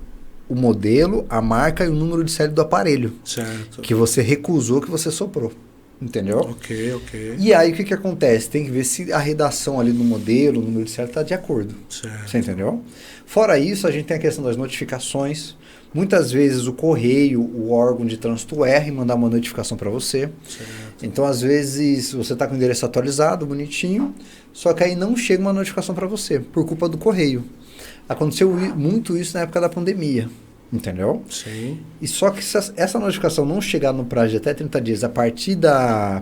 Speaker 2: o modelo, a marca e o número de série do aparelho.
Speaker 1: Certo.
Speaker 2: Que você recusou, que você soprou. Entendeu?
Speaker 1: Ok.
Speaker 2: E aí, o que acontece? Tem que ver se a redação ali no modelo, o número de série, está de acordo.
Speaker 1: Certo.
Speaker 2: Você entendeu? Fora isso, a gente tem a questão das notificações. Muitas vezes o correio, o órgão de trânsito erra em mandar uma notificação para você.
Speaker 1: Certo.
Speaker 2: Então, às vezes, você está com o endereço atualizado, bonitinho, só que aí não chega uma notificação para você, por culpa do correio. Aconteceu muito isso na época da pandemia. Entendeu?
Speaker 1: Sim.
Speaker 2: E só que se essa notificação não chegar no prazo de até 30 dias a partir da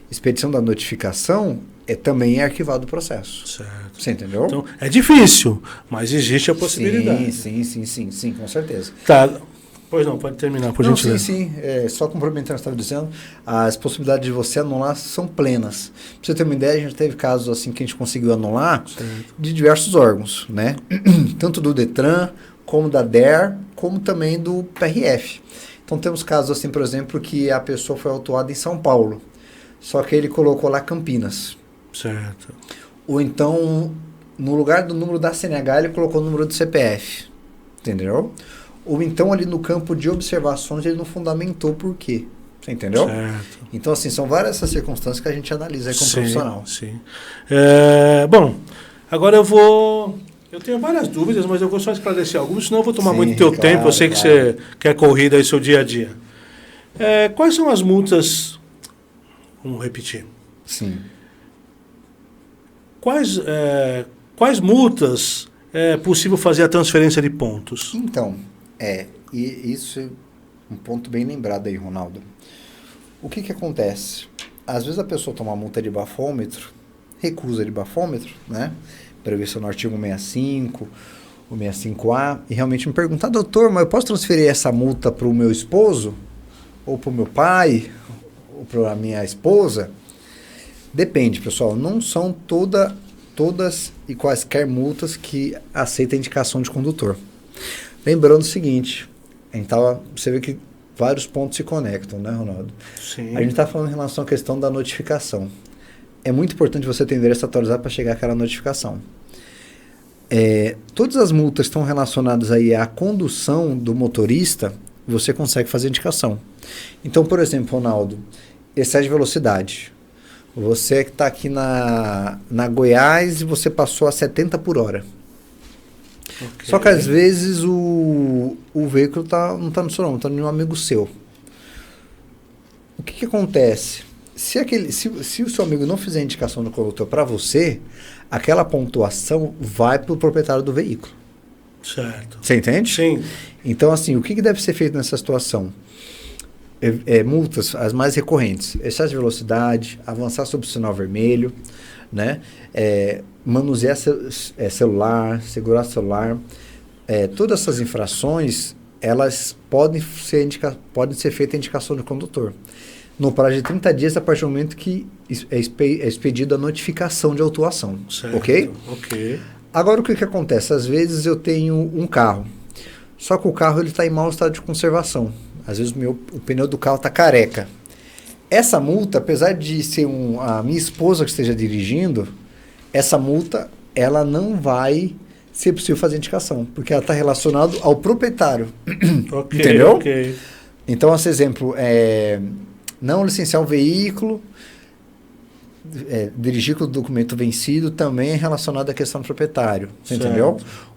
Speaker 2: expedição da notificação, também é arquivado o processo.
Speaker 1: Certo.
Speaker 2: Você entendeu?
Speaker 1: Então, é difícil, mas existe a possibilidade.
Speaker 2: Sim, com certeza.
Speaker 1: Tá. Pois não, pode terminar, por gentileza.
Speaker 2: Sim. Só complementando o que você estava dizendo, as possibilidades de você anular são plenas. Pra você ter uma ideia, a gente teve casos assim que a gente conseguiu anular de diversos órgãos, né? Tanto do Detran, como da DER, como também do PRF. Então temos casos assim, por exemplo, que a pessoa foi autuada em São Paulo, só que ele colocou lá Campinas.
Speaker 1: Certo.
Speaker 2: Ou então, no lugar do número da CNH, ele colocou o número do CPF. Entendeu? Ou então, ali no campo de observações, ele não fundamentou por quê. Você entendeu?
Speaker 1: Certo.
Speaker 2: Então, assim, são várias essas circunstâncias que a gente analisa aí como profissional.
Speaker 1: Sim. Bom, agora eu tenho várias dúvidas, mas eu vou só esclarecer algumas, senão eu vou tomar muito teu tempo. Eu sei que você quer corrida aí seu dia a dia. Quais são as multas? Vamos repetir.
Speaker 2: Sim.
Speaker 1: Quais multas é possível fazer a transferência de pontos?
Speaker 2: Então, e isso é um ponto bem lembrado aí, Ronaldo. O que acontece? Às vezes a pessoa toma uma multa de bafômetro, recusa de bafômetro, né? Previsto no artigo 65, o 65A, e realmente me pergunta, doutor, mas eu posso transferir essa multa para o meu esposo? Ou para o meu pai? Ou para a minha esposa? Depende, pessoal. Não são todas e quaisquer multas que aceitam a indicação de condutor. Lembrando o seguinte, você vê que vários pontos se conectam, né, Ronaldo?
Speaker 1: Sim.
Speaker 2: A gente está falando em relação à questão da notificação. É muito importante você ter endereço atualizado para chegar àquela notificação. Todas as multas que estão relacionadas aí à condução do motorista, você consegue fazer indicação. Então, por exemplo, Ronaldo, excesso de velocidade. Você que está aqui na Goiás e você passou a 70 por hora. Okay. Só que às vezes o veículo não está no seu nome, está em um amigo seu. O que acontece? Se o seu amigo não fizer a indicação do condutor para você, aquela pontuação vai para o proprietário do veículo.
Speaker 1: Certo.
Speaker 2: Você entende?
Speaker 1: Sim.
Speaker 2: Então, assim, o que deve ser feito nessa situação? Multas, as mais recorrentes. Excesso de velocidade, avançar sobre o sinal vermelho, né? Manusear celular, segurar celular. Todas essas infrações, elas podem ser feitas a indicação do condutor. No prazo de 30 dias, a partir do momento que é expedida a notificação de autuação.
Speaker 1: Certo.
Speaker 2: Ok?
Speaker 1: Ok.
Speaker 2: Agora, o que acontece? Às vezes eu tenho um carro, só que o carro está em mau estado de conservação. Às vezes o pneu do carro está careca. Essa multa, apesar de ser a minha esposa que esteja dirigindo, essa multa ela não vai ser possível fazer indicação, porque ela está relacionada ao proprietário.
Speaker 1: Okay,
Speaker 2: entendeu?
Speaker 1: Okay.
Speaker 2: Então, esse exemplo não licenciar um veículo, dirigir com o documento vencido também é relacionado à questão do proprietário. Você entendeu?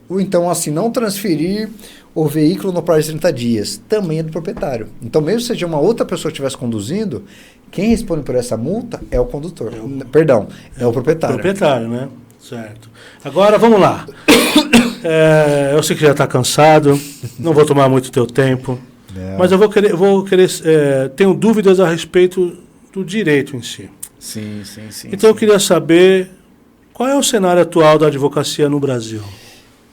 Speaker 2: Ou então, assim, não transferir o veículo no prazo de 30 dias, também é do proprietário. Então, mesmo que seja uma outra pessoa que estivesse conduzindo, quem responde por essa multa é o condutor. Perdão, é o proprietário.
Speaker 1: Proprietário, né? Certo. Agora, vamos lá. Eu sei que já está cansado, não vou tomar muito teu tempo, mas eu vou querer tenho dúvidas a respeito do direito em si.
Speaker 2: Sim.
Speaker 1: Então, eu queria saber qual é o cenário atual da advocacia no Brasil.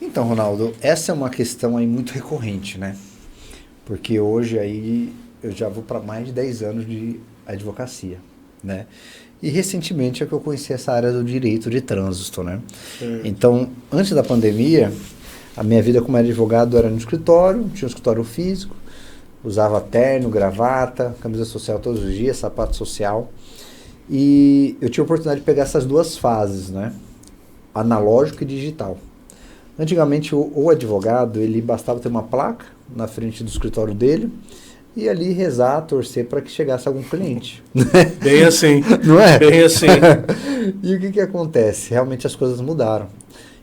Speaker 2: Então, Ronaldo, essa é uma questão aí muito recorrente, né? Porque hoje aí eu já vou para mais de 10 anos de advocacia, né? E recentemente é que eu conheci essa área do direito de trânsito, né? Então, antes da pandemia, a minha vida como advogado era no escritório, tinha um escritório físico, usava terno, gravata, camisa social todos os dias, sapato social. E eu tive a oportunidade de pegar essas duas fases, né? Analógico e digital. Antigamente, o advogado, ele bastava ter uma placa na frente do escritório dele e ali rezar, torcer para que chegasse algum cliente.
Speaker 1: Bem assim.
Speaker 2: Não é?
Speaker 1: Bem assim.
Speaker 2: E o que acontece? Realmente as coisas mudaram.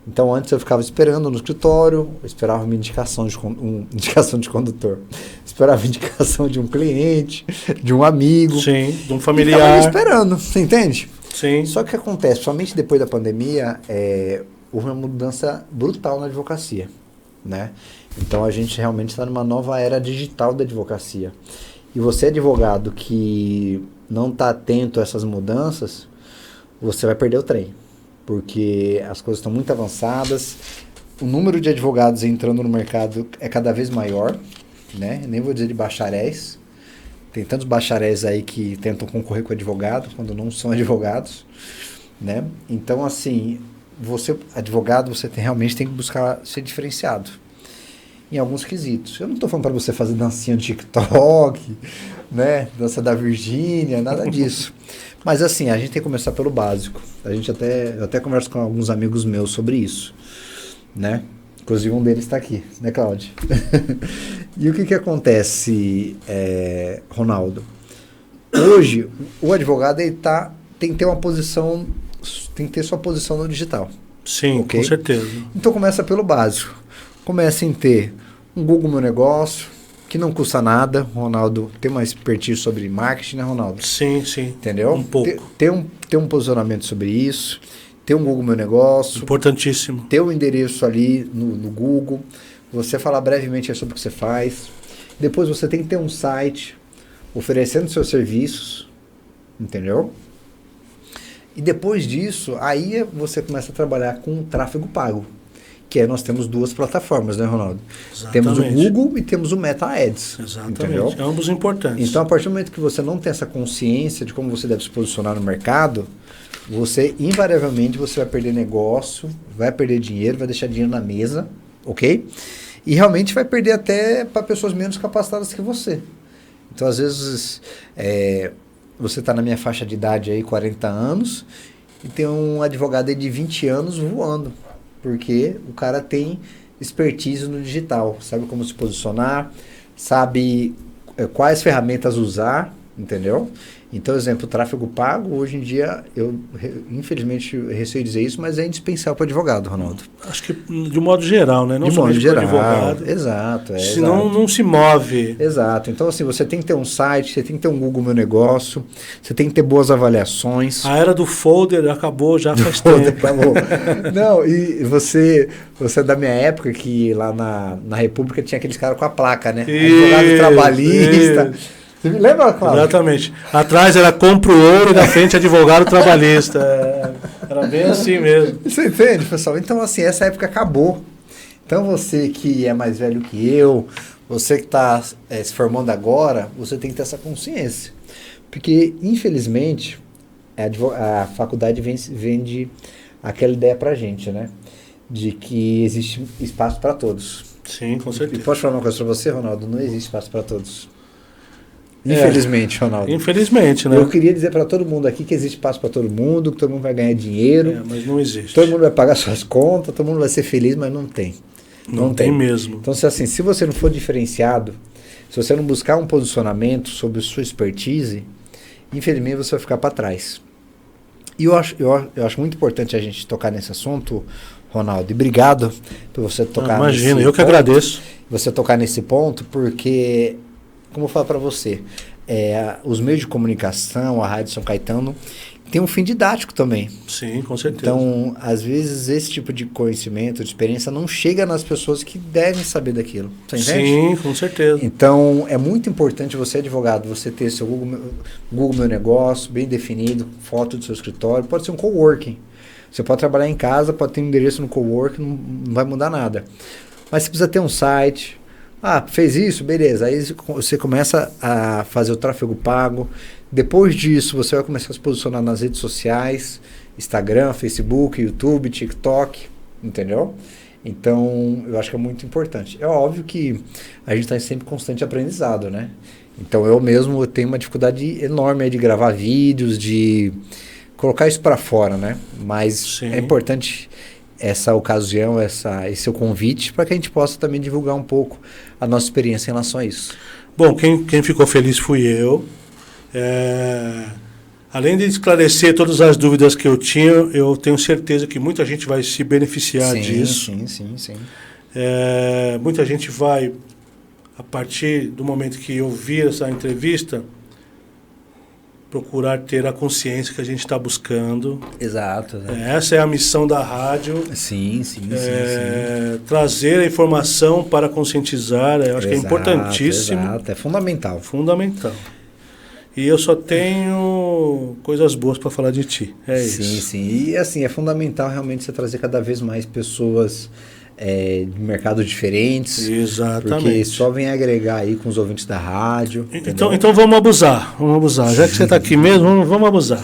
Speaker 2: Então, antes eu ficava esperando no escritório, eu esperava uma indicação de condutor, esperava indicação de um cliente, de um amigo.
Speaker 1: Sim, de um familiar.
Speaker 2: Ficava ali esperando, você entende?
Speaker 1: Sim.
Speaker 2: Só que acontece, somente depois da pandemia, houve uma mudança brutal na advocacia, né? Então a gente realmente está numa nova era digital da advocacia. E você, advogado, que não está atento a essas mudanças, você vai perder o trem. Porque as coisas estão muito avançadas, o número de advogados entrando no mercado é cada vez maior, né? Nem vou dizer de bacharéis. Tem tantos bacharéis aí que tentam concorrer com advogado, quando não são advogados, né? Então, assim, você, advogado, você realmente tem que buscar ser diferenciado em alguns quesitos. Eu não estou falando para você fazer dancinha no TikTok, né? Dança da Virgínia, nada disso. Mas assim, a gente tem que começar pelo básico. Eu até converso com alguns amigos meus sobre isso, né? Inclusive um deles está aqui, né, Cláudio? E o que acontece, Ronaldo? Hoje, o advogado tem que ter uma posição, tem que ter sua posição no digital.
Speaker 1: Sim, okay? Com certeza.
Speaker 2: Então começa pelo básico. Começa em ter um Google Meu Negócio, que não custa nada. Ronaldo tem uma expertise sobre marketing, né, Ronaldo?
Speaker 1: Sim.
Speaker 2: Entendeu?
Speaker 1: Um pouco.
Speaker 2: Ter um posicionamento sobre isso, ter um Google Meu Negócio.
Speaker 1: Importantíssimo.
Speaker 2: Ter um endereço ali no Google, você falar brevemente sobre o que você faz. Depois você tem que ter um site oferecendo seus serviços, entendeu? E depois disso, aí você começa a trabalhar com tráfego pago. Que nós temos duas plataformas, né, Ronaldo?
Speaker 1: Exatamente.
Speaker 2: Temos o Google e temos o Meta Ads.
Speaker 1: Exatamente.
Speaker 2: Entendeu?
Speaker 1: Ambos importantes.
Speaker 2: Então, a partir do momento que você não tem essa consciência de como você deve se posicionar no mercado, você, invariavelmente, você vai perder negócio, vai perder dinheiro, vai deixar dinheiro na mesa, ok? E realmente vai perder até para pessoas menos capacitadas que você. Então, às vezes, você está na minha faixa de idade aí, 40 anos, e tem um advogado aí de 20 anos voando. Porque o cara tem expertise no digital, sabe como se posicionar, sabe quais ferramentas usar, entendeu? Então, exemplo, tráfego pago, hoje em dia, infelizmente, eu receio dizer isso, mas é indispensável para advogado, Ronaldo.
Speaker 1: Acho que de modo geral, né? Não
Speaker 2: de modo geral,
Speaker 1: advogado.
Speaker 2: Exato.
Speaker 1: Senão não se move.
Speaker 2: Exato. Então, assim, você tem que ter um site, você tem que ter um Google Meu Negócio, você tem que ter boas avaliações.
Speaker 1: A era do folder acabou já faz tempo.
Speaker 2: Acabou. Não, e você é da minha época que lá na República tinha aqueles caras com a placa, né? Advogado trabalhista. Você me lembra, Cláudio?
Speaker 1: Exatamente. Atrás era compra o ouro e na frente advogado trabalhista. Era bem assim mesmo.
Speaker 2: Você entende, pessoal? Então, assim, essa época acabou. Então, você que é mais velho que eu, você que está se formando agora, você tem que ter essa consciência. Porque, infelizmente, a faculdade vende aquela ideia pra gente, né? De que existe espaço para todos.
Speaker 1: Sim, com certeza.
Speaker 2: E posso falar uma coisa para você, Ronaldo? Não existe espaço para todos. Infelizmente, Ronaldo.
Speaker 1: Infelizmente, né?
Speaker 2: Eu queria dizer para todo mundo aqui que existe espaço para todo mundo, que todo mundo vai ganhar dinheiro.
Speaker 1: Mas não existe.
Speaker 2: Todo mundo vai pagar suas contas, todo mundo vai ser feliz, mas não tem.
Speaker 1: Não tem mesmo.
Speaker 2: Então, se você não for diferenciado, se você não buscar um posicionamento sobre sua expertise, infelizmente você vai ficar para trás. E eu acho muito importante a gente tocar nesse assunto, Ronaldo. E obrigado por você tocar nesse ponto.
Speaker 1: Imagina, eu que agradeço.
Speaker 2: Você tocar nesse ponto, porque... Como eu falo para você, os meios de comunicação, a Rádio São Caetano, tem um fim didático também.
Speaker 1: Sim, com certeza.
Speaker 2: Então, às vezes, esse tipo de conhecimento, de experiência, não chega nas pessoas que devem saber daquilo. Você entende?
Speaker 1: Sim, com certeza.
Speaker 2: Então, é muito importante você, advogado, você ter seu Google Meu Negócio bem definido, foto do seu escritório, pode ser um coworking. Você pode trabalhar em casa, pode ter um endereço no coworking, não vai mudar nada. Mas você precisa ter um site... fez isso? Beleza. Aí você começa a fazer o tráfego pago. Depois disso, você vai começar a se posicionar nas redes sociais, Instagram, Facebook, YouTube, TikTok, entendeu? Então, eu acho que é muito importante. É óbvio que a gente está em sempre constante aprendizado, né? Então, eu tenho uma dificuldade enorme de gravar vídeos, de colocar isso para fora, né? Mas
Speaker 1: Sim.
Speaker 2: É importante... essa ocasião, esse seu convite, para que a gente possa também divulgar um pouco a nossa experiência em relação a isso.
Speaker 1: Bom, quem ficou feliz fui eu. Além de esclarecer todas as dúvidas que eu tinha, eu tenho certeza que muita gente vai se beneficiar disso.
Speaker 2: Sim.
Speaker 1: Muita gente vai, a partir do momento que eu vi essa entrevista, procurar ter a consciência que a gente está buscando.
Speaker 2: Exato.
Speaker 1: Essa é a missão da rádio.
Speaker 2: Sim.
Speaker 1: Trazer a informação para conscientizar, eu acho que é importantíssimo.
Speaker 2: Exato, é fundamental.
Speaker 1: Fundamental. E eu só tenho coisas boas para falar de ti. Isso.
Speaker 2: Sim. E assim, é fundamental realmente você trazer cada vez mais pessoas de mercados diferentes.
Speaker 1: Exatamente.
Speaker 2: Porque só vem agregar aí com os ouvintes da rádio.
Speaker 1: Então vamos abusar. Já que você está aqui mesmo, vamos abusar.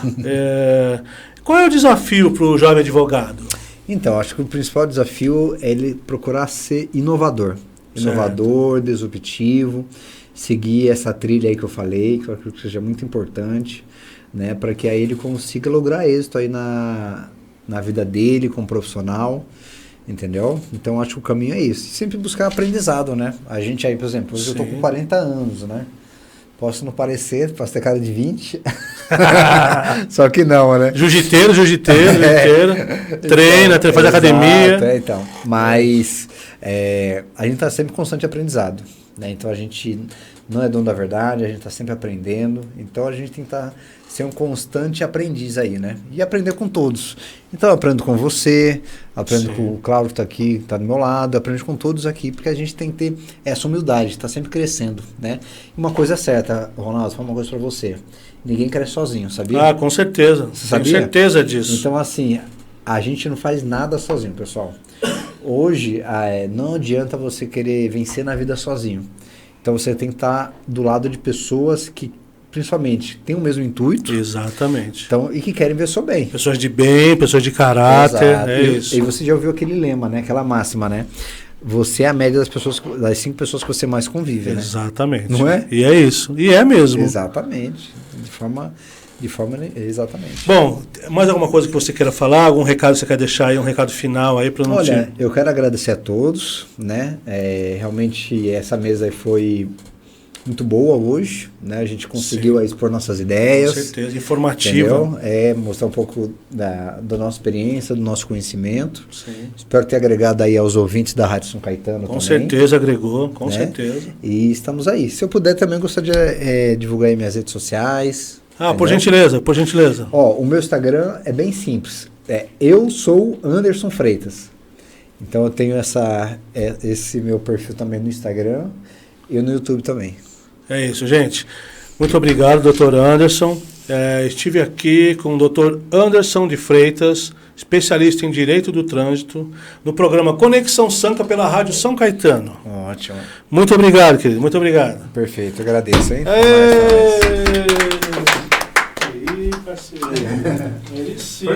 Speaker 1: Qual é o desafio para o jovem advogado?
Speaker 2: Então, acho que o principal desafio é ele procurar ser inovador. Inovador, disruptivo, seguir essa trilha aí que eu falei, que eu acredito que seja muito importante, né, para que aí ele consiga lograr êxito aí na vida dele como profissional. Entendeu? Então, acho que o caminho é isso. Sempre buscar aprendizado, né? A gente aí, por exemplo, hoje eu tô com 40 anos, né? Posso não parecer, posso ter cara de 20. Só que não, né?
Speaker 1: Jiu-jiteiro. Treina, faz academia.
Speaker 2: Então. Mas a gente tá sempre em constante aprendizado, né? Então, a gente não é dono da verdade, a gente tá sempre aprendendo. Então, a gente tem que ser um constante aprendiz aí, né? E aprender com todos. Então, eu aprendo com você, aprendo com o Cláudio que está aqui, está do meu lado, aprendo com todos aqui, porque a gente tem que ter essa humildade, está sempre crescendo, né? E uma coisa é certa, Ronaldo, vou falar uma coisa para você. Ninguém cresce sozinho, sabia?
Speaker 1: Com certeza.
Speaker 2: Você sabia?
Speaker 1: Tenho certeza disso.
Speaker 2: Então, assim, a gente não faz nada sozinho, pessoal. Hoje, não adianta você querer vencer na vida sozinho. Então, você tem que estar do lado de pessoas que principalmente têm o mesmo intuito.
Speaker 1: Exatamente.
Speaker 2: Então, e que querem ver seu bem.
Speaker 1: Pessoas de bem, pessoas de caráter.
Speaker 2: Exato.
Speaker 1: Isso.
Speaker 2: E você já ouviu aquele lema, né? Aquela máxima, né? Você é a média das 5 pessoas que você mais convive, né?
Speaker 1: Exatamente.
Speaker 2: Não é?
Speaker 1: E é isso. E é mesmo.
Speaker 2: Exatamente. De forma exatamente.
Speaker 1: Bom, mais alguma coisa que você queira falar? Algum recado que você quer deixar aí? Um recado final aí para não
Speaker 2: Olha, eu quero agradecer a todos, né? Realmente essa mesa aí foi muito boa hoje, né? A gente conseguiu aí expor nossas ideias.
Speaker 1: Com certeza, informativa.
Speaker 2: Entendeu? Mostrar um pouco da nossa experiência, do nosso conhecimento.
Speaker 1: Sim.
Speaker 2: Espero ter agregado aí aos ouvintes da Rádio São Caetano
Speaker 1: Com
Speaker 2: também.
Speaker 1: certeza agregou, com
Speaker 2: né?
Speaker 1: certeza.
Speaker 2: E estamos aí. Se eu puder também, gostaria de divulgar aí minhas redes sociais.
Speaker 1: Ah, por gentileza, por gentileza.
Speaker 2: Ó, o meu Instagram é bem simples. Eu sou Anderson Freitas. Então eu tenho esse meu perfil também no Instagram e no YouTube também.
Speaker 1: É isso, gente. Muito obrigado, Dr. Anderson. Estive aqui com o Dr. Anderson de Freitas, especialista em Direito do Trânsito, no programa Conexão Samca pela Rádio São Caetano.
Speaker 2: Ótimo.
Speaker 1: Muito obrigado, querido. Muito obrigado.
Speaker 2: Perfeito, agradeço, hein?
Speaker 1: Aí, parceiro. Ele sim.